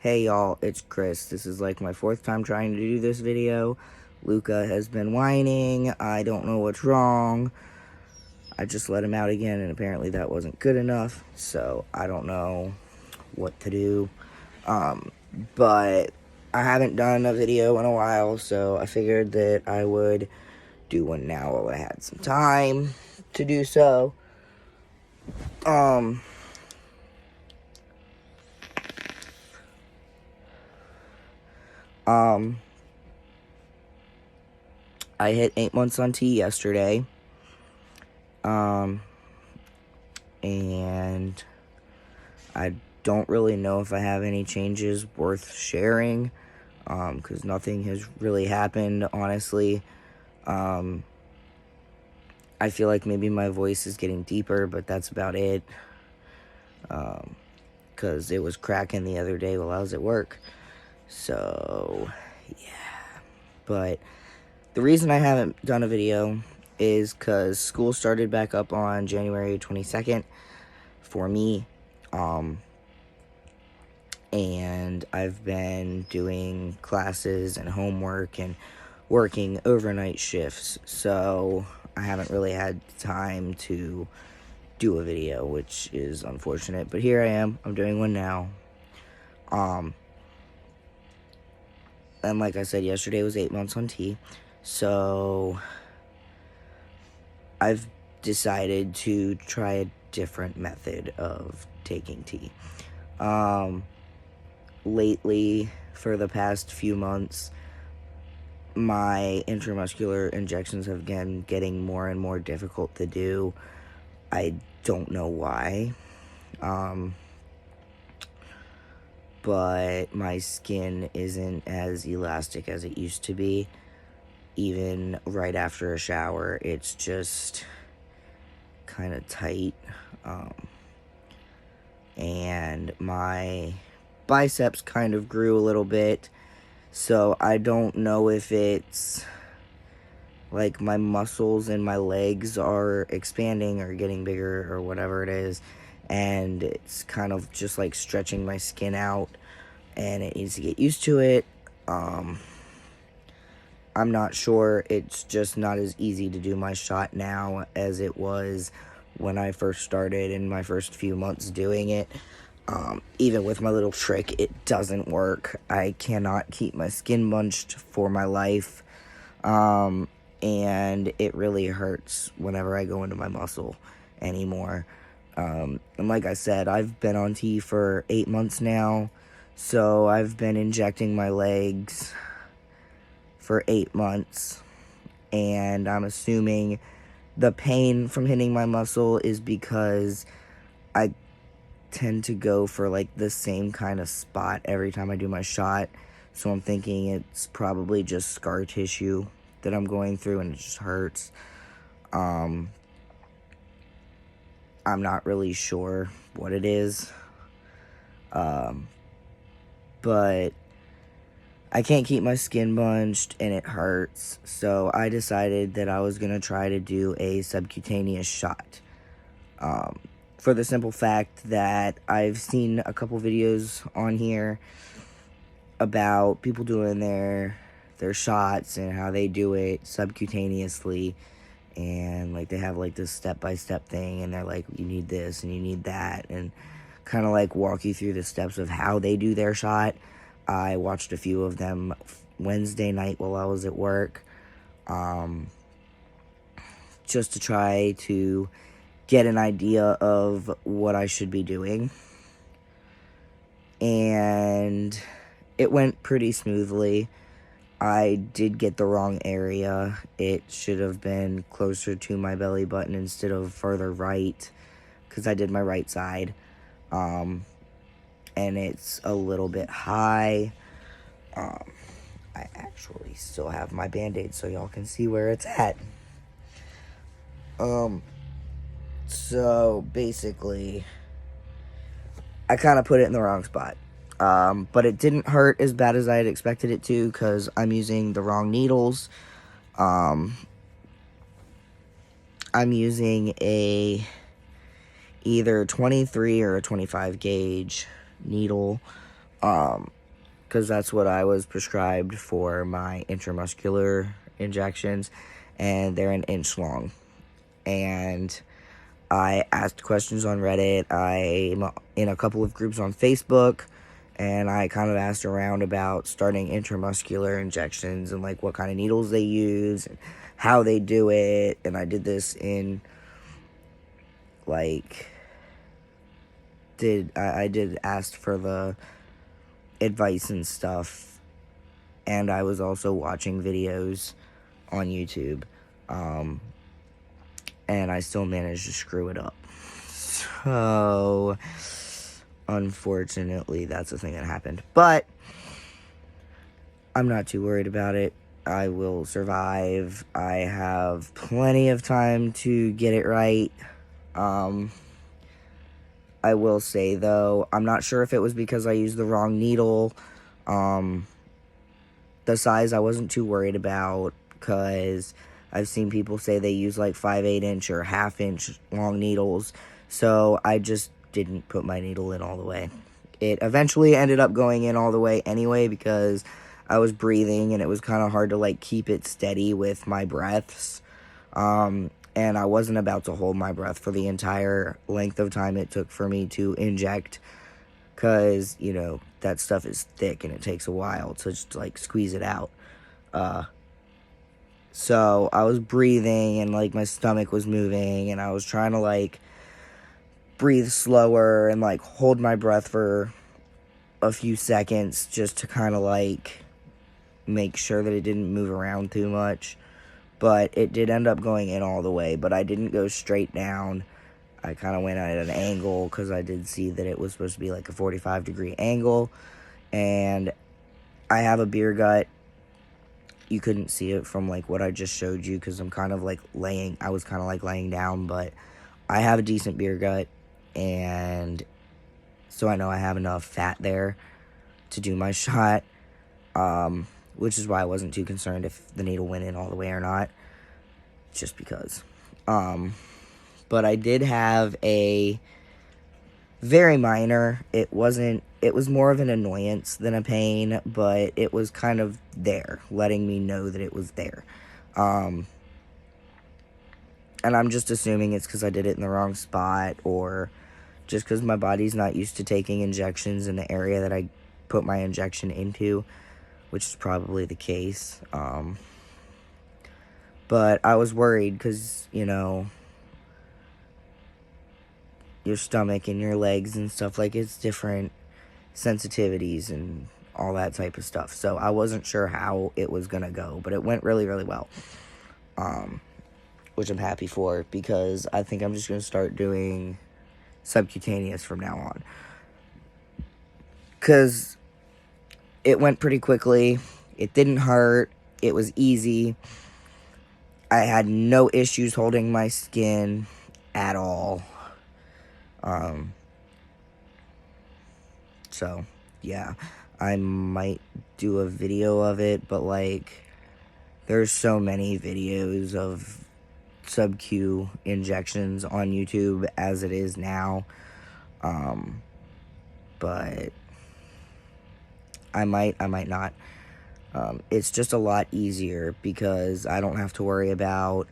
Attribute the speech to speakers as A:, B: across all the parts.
A: Hey y'all, it's Chris. This is like my fourth time trying to do this video. Luca has been whining. I don't know what's wrong. I just let him out again and apparently that wasn't good enough. So I don't know what to do. But I haven't done a video in a while, so I figured that I would do one now while I had some time to do so. I hit 8 months on T yesterday. And I don't really know if I have any changes worth sharing, because nothing has really happened, honestly. I feel like maybe my voice is getting deeper, but that's about it. Because it was cracking the other day while I was at work. So, yeah. But the reason I haven't done a video is because school started back up on January 22nd for me. And I've been doing classes and homework and working overnight shifts. So I haven't really had time to do a video, which is unfortunate. But here I am. I'm doing one now. And like I said, yesterday was 8 months on T. So I've decided to try a different method of taking T. Lately, for the past few months, my intramuscular injections have been getting more and more difficult to do. I don't know why. But my skin isn't as elastic as it used to be. Even right after a shower, it's just kind of tight. And my biceps kind of grew a little bit. So I don't know if it's like my muscles in my legs are expanding or getting bigger or whatever it is. And it's kind of just like stretching my skin out, and it needs to get used to it. I'm not sure. It's just not as easy to do my shot now as it was when I first started in my first few months doing it. Even with my little trick, it doesn't work. I cannot keep my skin bunched for my life. And it really hurts whenever I go into my muscle anymore. And like I said, I've been on T for 8 months now. So I've been injecting my legs for 8 months. And I'm assuming the pain from hitting my muscle is because I tend to go for like the same kind of spot every time I do my shot. So I'm thinking it's probably just scar tissue that I'm going through and it just hurts. I'm not really sure what it is. But I can't keep my skin bunched and it hurts. So I decided that I was going to try to do a subcutaneous shot. For the simple fact that I've seen a couple videos on here about people doing their shots and how they do it subcutaneously, and like they have like this step-by-step thing, and they're like, you need this and you need that, and kind of like walk you through the steps of how they do their shot. I watched a few of them Wednesday night while I was at work, just to try to get an idea of what I should be doing. And it went pretty smoothly. I did get the wrong area. It should have been closer to my belly button instead of further right, because I did my right side. And it's a little bit high. I actually still have my Band-Aid so y'all can see where it's at. So basically, I kind of put it in the wrong spot. But it didn't hurt as bad as I had expected it to, because I'm using the wrong needles. I'm using either 23 or a 25 gauge needle. because that's what I was prescribed for my intramuscular injections, and they're an inch long. And I asked questions on Reddit. I'm in a couple of groups on Facebook, and I kind of asked around about starting intramuscular injections and like what kind of needles they use and how they do it. And I did this in like I did ask for the advice and stuff, and I was also watching videos on YouTube, and I still managed to screw it up. So unfortunately, that's the thing that happened, but I'm not too worried about it. I will survive. I have plenty of time to get it right. I will say, though, I'm not sure if it was because I used the wrong needle. The size I wasn't too worried about, because I've seen people say they use like 5/8 inch or half-inch long needles. So I just didn't put my needle in all the way. It eventually ended up going in all the way anyway, because I was breathing and it was kind of hard to like keep it steady with my breaths. And I wasn't about to hold my breath for the entire length of time it took for me to inject, because, you know, that stuff is thick and it takes a while to just like squeeze it out. So I was breathing and like my stomach was moving, and I was trying to like breathe slower and like hold my breath for a few seconds just to kind of like make sure that it didn't move around too much. But it did end up going in all the way, but I didn't go straight down. I kind of went at an angle, because I did see that it was supposed to be like a 45-degree angle. And I have a beer gut. You couldn't see it from like what I just showed you, because I'm kind of like I was kind of like laying down, but I have a decent beer gut, and so I know I have enough fat there to do my shot, which is why I wasn't too concerned if the needle went in all the way or not, just because. But I did have a very minor, it was more of an annoyance than a pain, but it was kind of there, letting me know that it was there. And I'm just assuming it's because I did it in the wrong spot, or just because my body's not used to taking injections in the area that I put my injection into, which is probably the case. But I was worried because, you know, your stomach and your legs and stuff, like, it's different sensitivities and all that type of stuff. So I wasn't sure how it was going to go, but it went really, really well. Which I'm happy for, because I think I'm just going to start doing subcutaneous from now on. Because it went pretty quickly. It didn't hurt. It was easy. I had no issues holding my skin at all. So, yeah. I might do a video of it, but, like, there's so many videos of sub-Q injections on YouTube as it is now. But I might not. It's just a lot easier, because I don't have to worry about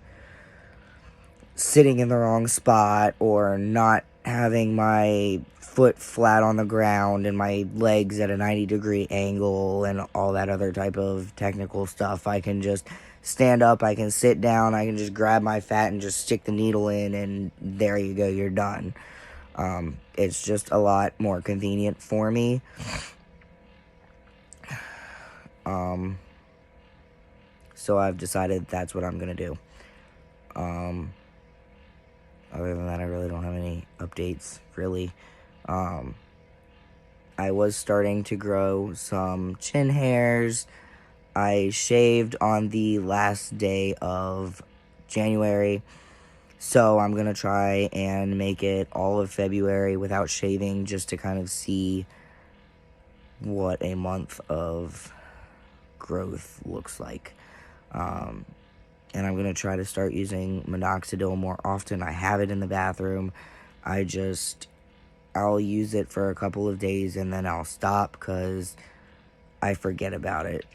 A: sitting in the wrong spot, or not having my foot flat on the ground and my legs at a 90-degree angle and all that other type of technical stuff. I can just stand up, I can sit down, I can just grab my fat and just stick the needle in, and there you go, you're done. It's just a lot more convenient for me. So I've decided that's what I'm gonna do. Other than that, I really don't have any updates, really. I was starting to grow some chin hairs. I shaved on the last day of January, so I'm gonna try and make it all of February without shaving, just to kind of see what a month of growth looks like. And I'm going to try to start using minoxidil more often. I have it in the bathroom. I'll use it for a couple of days and then I'll stop, because I forget about it.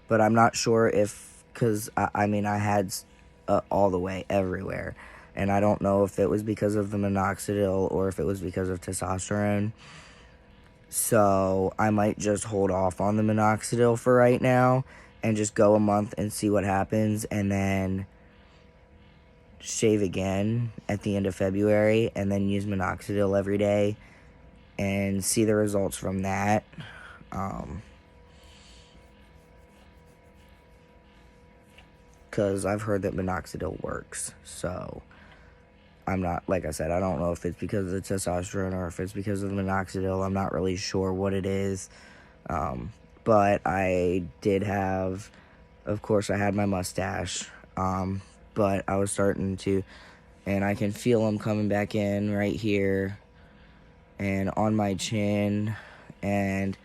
A: But I'm not sure if, because I mean, I had all the way everywhere, and I don't know if it was because of the minoxidil or if it was because of testosterone. So I might just hold off on the minoxidil for right now and just go a month and see what happens, and then shave again at the end of February, and then use minoxidil every day and see the results from that. Because I've heard that minoxidil works. So I'm not, like I said, I don't know if it's because of the testosterone or if it's because of the minoxidil. I'm not really sure what it is. But I did have, of course, I had my mustache. But I was starting to, and I can feel them coming back in right here and on my chin and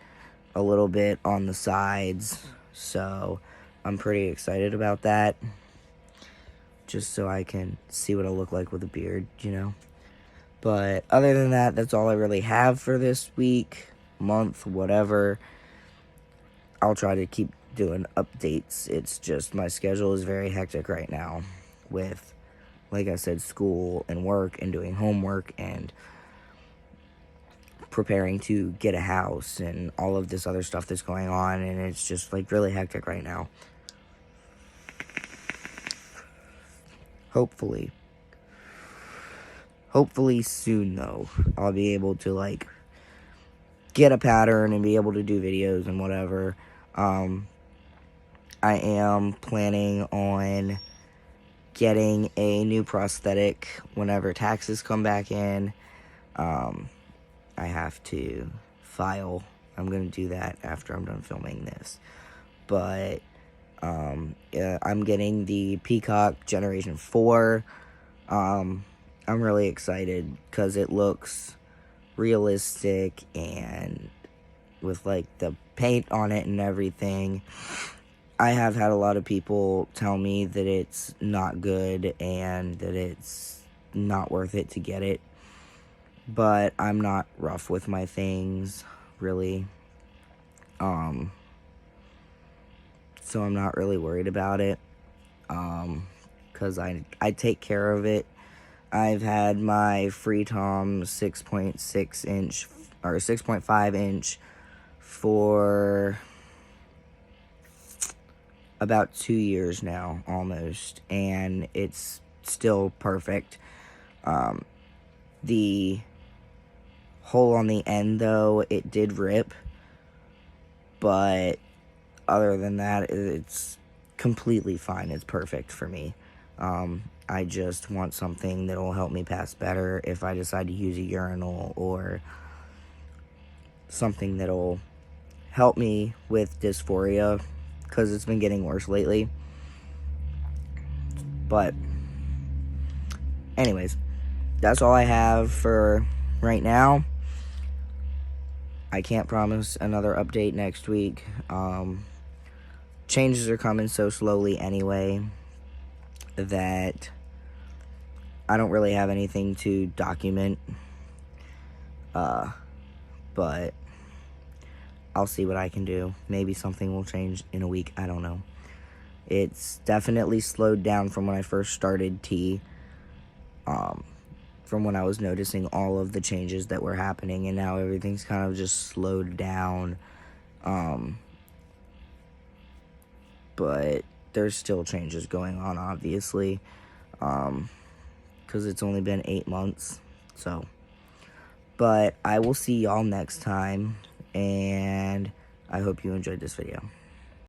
A: a little bit on the sides. So I'm pretty excited about that, just so I can see what I look like with a beard, you know. But other than that, that's all I really have for this week, month, whatever. I'll try to keep doing updates. It's just my schedule is very hectic right now with, like I said, school and work and doing homework and preparing to get a house and all of this other stuff that's going on, and it's just like really hectic right now. Hopefully soon though, I'll be able to like get a pattern and be able to do videos and whatever. I am planning on getting a new prosthetic whenever taxes come back in. I have to file. I'm going to do that after I'm done filming this. But I'm getting the Peacock Generation 4. I'm really excited because it looks realistic and with like the paint on it and everything. I have had a lot of people tell me that it's not good and that it's not worth it to get it. But I'm not rough with my things, really. So I'm not really worried about it. Because I take care of it. I've had my Freetom 6.6 inch or 6.5 inch for about 2 years now, almost, and it's still perfect. The hole on the end, though, it did rip, but other than that, it's completely fine. It's perfect for me. I just want something that will help me pass better if I decide to use a urinal, or something that will help me with dysphoria, because it's been getting worse lately. But anyways, that's all I have for right now. I can't promise another update next week. Changes are coming so slowly anyway that I don't really have anything to document. But I'll see what I can do. Maybe something will change in a week. I don't know. It's definitely slowed down from when I first started tea. From when I was noticing all of the changes that were happening, and now everything's kind of just slowed down. But there's still changes going on, obviously, because it's only been 8 months. So, but I will see y'all next time, and I hope you enjoyed this video.